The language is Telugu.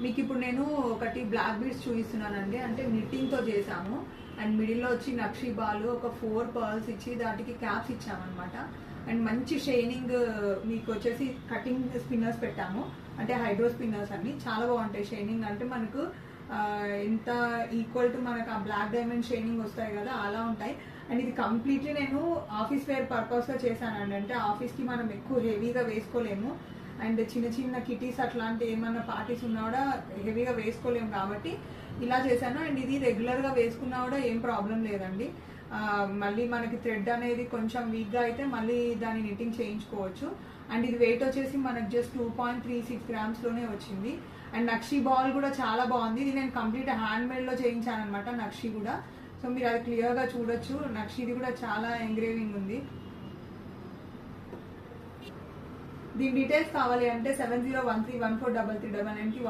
మీకు ఇప్పుడు నేను ఒకటి బ్లాక్ బీడ్స్ చూపిస్తున్నానండి. అంటే నిట్టింగ్తో చేసాము. అండ్ మిడిల్లో వచ్చి నక్షి బాల్, ఒక 4 పర్ల్స్ ఇచ్చి దాటికి క్యాప్స్ ఇచ్చామన్నమాట. అండ్ మంచి షైనింగ్ మీకు వచ్చేసి కటింగ్ స్పిన్నర్స్ పెట్టాము. అంటే హైడ్రో స్పిన్నర్స్ అన్ని చాలా బాగుంటాయి. షైనింగ్ అంటే మనకు ఎంత ఈక్వల్ టు మనకు ఆ బ్లాక్ డైమండ్ షైనింగ్ వస్తాయి కదా, అలా ఉంటాయి. అండ్ ఇది కంప్లీట్లీ నేను ఆఫీస్ వేర్ పర్పస్గా చేశానండి. అంటే ఆఫీస్కి మనం ఎక్కువ హెవీగా వేసుకోలేము. అండ్ చిన్న చిన్న కిటీస్ అట్లాంటి ఏమన్నా పార్టీస్ ఉన్నా కూడా హెవీగా వేసుకోలేము కాబట్టి ఇలా చేశాను. అండ్ ఇది రెగ్యులర్గా వేసుకున్నా కూడా ఏం ప్రాబ్లం లేదండి. మళ్ళీ మనకి థ్రెడ్ అనేది కొంచెం వీక్గా అయితే మళ్ళీ దాన్ని నిట్టింగ్ చేయించుకోవచ్చు. అండ్ ఇది వెయిట్ వచ్చేసి మనకు జస్ట్ 2.36 గ్రామ్స్లోనే వచ్చింది. అండ్ నక్షి బాల్ కూడా చాలా బాగుంది. ఇది నేను కంప్లీట్ హ్యాండ్ మేడ్లో చేయించాను అనమాట నక్షి కూడా. సో మీరు అది క్లియర్గా చూడొచ్చు. నక్షిది కూడా చాలా ఎంగ్రేవింగ్ ఉంది. దీని డీటెయిల్స్ కావాలి అంటే 7013143399కి